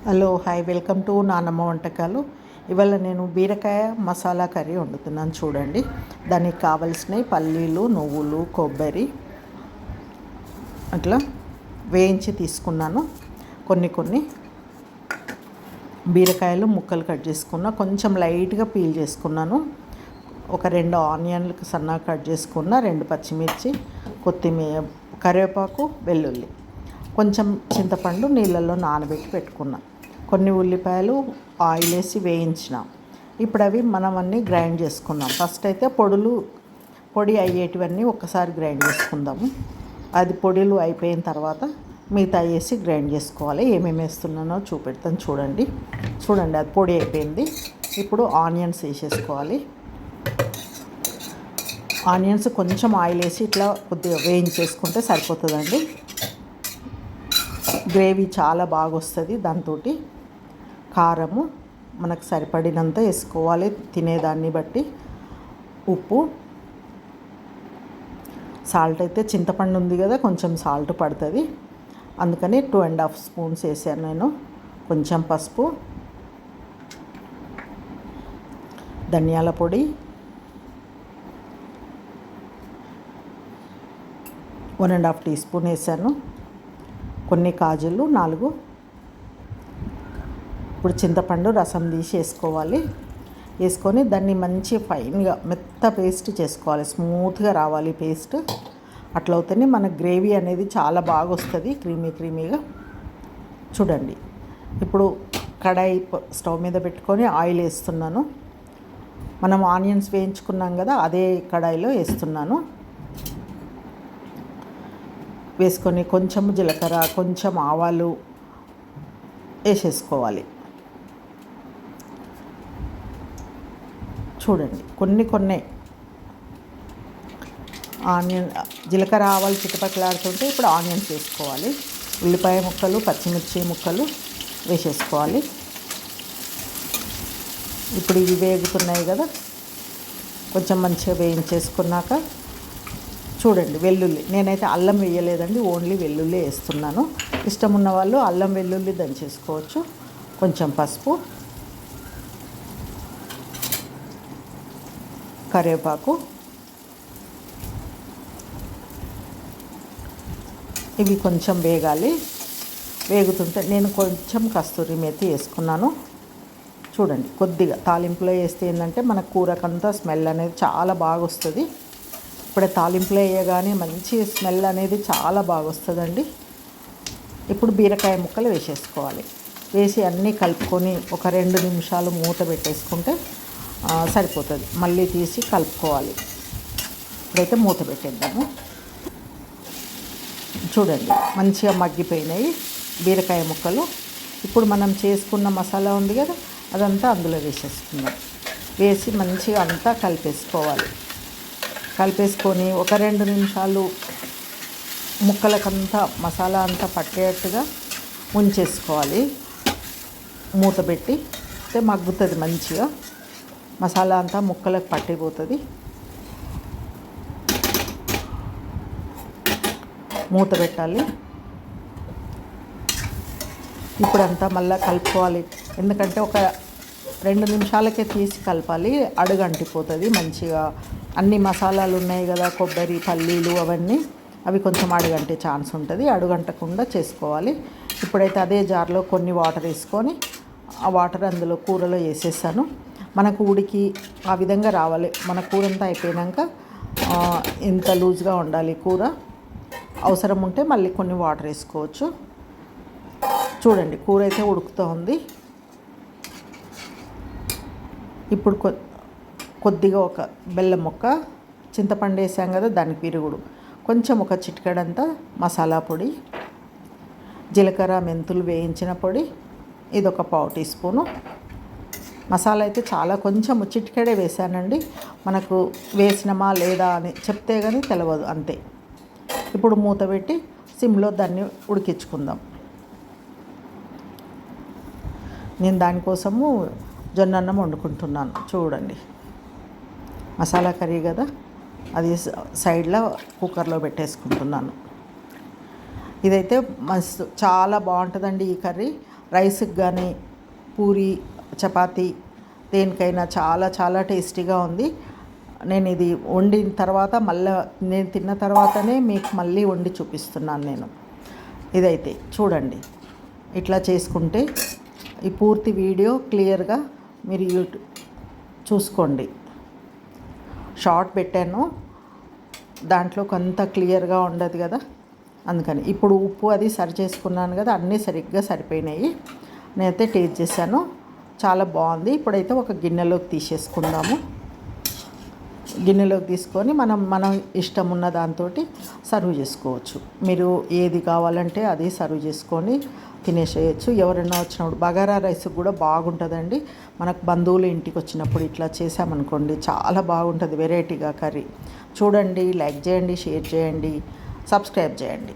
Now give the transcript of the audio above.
Hello hi welcome to నానమ్మ వంటకాలు. ఇవాళ నేను బీరకాయ మసాలా కర్రీ వండుతున్నాను. చూడండి, దానికి కావలసినవి పల్లీలు, నువ్వులు, కొబ్బరి అట్లా వేయించి తీసుకున్నాను. కొన్ని బీరకాయలు ముక్కలు కట్ చేసుకున్నా, కొంచెం లైట్గా పీల్ చేసుకున్నాను. ఒక 2 ఆనియన్లకు సన్నగా కట్ చేసుకున్న, 2 పచ్చిమిర్చి, కొత్తిమీర, కరివేపాకు, వెల్లుల్లి, కొంచెం చింతపండు నీళ్ళల్లో నానబెట్టి పెట్టుకున్నా, కొన్ని ఉల్లిపాయలు ఆయిల్ వేసి వేయించిన. ఇప్పుడు అవి మనం అన్నీ గ్రైండ్ చేసుకుందాం. ఫస్ట్ అయితే పొడి అయ్యేటివన్నీ ఒక్కసారి గ్రైండ్ చేసుకుందాము. అది పొడిలు అయిపోయిన తర్వాత మిగతా వేసి గ్రైండ్ చేసుకోవాలి. ఏమేమి వేస్తున్నానో చూపెడతాను. చూడండి, అది పొడి అయిపోయింది. ఇప్పుడు ఆనియన్స్ వేసేసుకోవాలి. ఆనియన్స్ కొంచెం ఆయిల్ వేసి ఇట్లా కొద్దిగా వేయించేసుకుంటే సరిపోతుందండి. గ్రేవీ చాలా బాగా వస్తుంది. దాంతో కారము మనకు సరిపడినంత వేసుకోవాలి, తినేదాన్ని బట్టి. ఉప్పు, సాల్ట్ అయితే చింతపండు ఉంది కదా, కొంచెం సాల్ట్ పడుతుంది, అందుకని 2.5 స్పూన్స్ వేసాను నేను. కొంచెం పసుపు, ధనియాల పొడి, 1.5 టీ స్పూన్ వేసాను. కొన్ని కాజులు 4. ఇప్పుడు చింతపండు రసం తీసి వేసుకోవాలి. వేసుకొని దాన్ని మంచి ఫైన్గా మెత్త పేస్ట్ చేసుకోవాలి. స్మూత్గా రావాలి పేస్ట్. అట్లా అవుతేనే మన గ్రేవీ అనేది చాలా బాగా వస్తుంది, క్రీమీగా. చూడండి, ఇప్పుడు కడాయి స్టవ్ మీద పెట్టుకొని ఆయిల్ వేస్తున్నాను. మనం ఆనియన్స్ వేయించుకున్నాం కదా, అదే కడాయిలో వేస్తున్నాను. వేసుకొని కొంచెం జీలకర్ర, కొంచెం ఆవాలు వేసేసుకోవాలి. చూడండి, కొన్ని ఆనియన్, జీలకర్ర, ఆవాలు చిటపట్లాడుతుంటే ఇప్పుడు ఆనియన్స్ వేసుకోవాలి. ఉల్లిపాయ ముక్కలు, పచ్చిమిర్చి ముక్కలు వేసేసుకోవాలి. ఇప్పుడు ఇవి వేగుతున్నాయి కదా, కొంచెం మంచిగా వేయించేసుకున్నాక చూడండి, వెల్లుల్లి, నేనైతే అల్లం వేయలేదండి, ఓన్లీ వెల్లుల్లి వేస్తున్నాను. ఇష్టం ఉన్న వాళ్ళు అల్లం వెల్లుల్లి దంచేసుకోవచ్చు. కొంచెం పసుపు, కరివేపాకు, ఇవి కొంచెం వేగాలి. వేగుతుంటే నేను కొంచెం కస్తూరి మేతి వేసుకున్నాను. చూడండి, కొద్దిగా తాలింపులో వేస్తే ఏంటంటే మన కూరకంతా స్మెల్ అనేది చాలా బాగా వస్తుంది. ఇప్పుడే తాలింపులో వేయగానే మంచి స్మెల్ అనేది చాలా బాగా వస్తుందండి. ఇప్పుడు బీరకాయ ముక్కలు వేసేసుకోవాలి. వేసి అన్నీ కలుపుకొని ఒక 2 నిమిషాలు మూత పెట్టేసుకుంటే సరిపోతుంది. మళ్ళీ తీసి కలుపుకోవాలి. ఇప్పుడైతే మూత పెట్టేద్దాము. చూడండి, మంచిగా మగ్గిపోయినాయి బీరకాయ ముక్కలు. ఇప్పుడు మనం చేసుకున్న మసాలా ఉంది కదా, అదంతా అందులో వేసేసుకుందాం. వేసి మంచిగా అంతా కలిపేసుకొని ఒక 2 నిమిషాలు ముక్కలకంతా మసాలా అంతా పట్టేట్టుగా ఉంచేసుకోవాలి. మూత పెట్టి మగ్గుతుంది మంచిగా, మసాలా అంతా ముక్కలకు పట్టిపోతుంది. మూత పెట్టాలి. ఇప్పుడంతా మళ్ళీ కలుపుకోవాలి. ఎందుకంటే ఒక 2 నిమిషాలకే తీసి కలపాలి, అడుగంటిపోతుంది మంచిగా. అన్ని మసాలాలు ఉన్నాయి కదా, కొబ్బరి, పల్లీలు, అవన్నీ, అవి కొంచెం అడుగంటే ఛాన్స్ ఉంటుంది. అడుగంటకుండా చేసుకోవాలి. ఇప్పుడైతే అదే జార్లో కొన్ని వాటర్ వేసుకొని ఆ వాటర్ అందులో కూరలో వేసేసాను. మనకు ఉడికి ఆ విధంగా రావాలి. మన కూర అంతా అయిపోయాక ఇంత లూజ్గా ఉండాలి కూర. అవసరం ఉంటే మళ్ళీ కొన్ని వాటర్ వేసుకోవచ్చు. చూడండి, కూర అయితే ఉడుకుతూ ఉంది. ఇప్పుడు కొద్దిగా ఒక బెల్లం ముక్క, చింతపండు వేసాం కదా, దానికి విరుగుడు, కొంచెం ఒక చిటికెడంతా మసాలా పొడి, జీలకర్ర, మెంతులు వేయించిన పొడి, ఇది ఒక 1/4 టీ స్పూను. మసాలా అయితే చాలా కొంచెం చిటికెడే వేసానండి. మనకు వేసినమా లేదా అని చెప్తే కానీ తెలియదు, అంతే. ఇప్పుడు మూత పెట్టి సిమ్లో దాన్ని ఉడికించుకుందాం. నేను దానికోసము జొన్న అన్నం వండుకుంటున్నాను. చూడండి, మసాలా కర్రీ కదా, అది సైడ్లో కుక్కర్లో పెట్టేసుకుంటున్నాను. ఇదైతే మస్తు చాలా బాగుంటుందండి ఈ కర్రీ. రైస్కి కానీ పూరి చపాతీ దేనికైనా చాలా చాలా టేస్టీగా ఉంది. నేను ఇది వండిన తర్వాత నేను తిన్న తర్వాతనే మీకు మళ్ళీ వండి చూపిస్తున్నాను నేను. ఇదైతే చూడండి, ఇట్లా చేసుకుంటే ఈ పూర్తి వీడియో క్లియర్గా మీరు చూసుకోండి. షార్ట్ పెట్టాను, దాంట్లో కొంత క్లియర్గా ఉండదు కదా, అందుకని. ఇప్పుడు ఉప్పు అది సరి చేసుకున్నాను కదా, అన్నీ సరిగ్గా సరిపోయినాయి. నేనైతే టేస్ట్ చేశాను, చాలా బాగుంది. ఇప్పుడైతే ఒక గిన్నెలోకి తీసేసుకుందాము. గిన్నెలోకి తీసుకొని మనం ఇష్టం ఉన్న దాంతో సర్వ్ చేసుకోవచ్చు. మీరు ఏది కావాలంటే అది సర్వ్ చేసుకొని తినేసేయచ్చు. ఎవరైనా వచ్చినప్పుడు బగారా రైస్ కూడా బాగుంటుందండి. మనకు బంధువులు ఇంటికి వచ్చినప్పుడు ఇట్లా చేసామనుకోండి, చాలా బాగుంటుంది వెరైటీగా కర్రీ. చూడండి, లైక్ చేయండి, షేర్ చేయండి, సబ్స్క్రైబ్ చేయండి.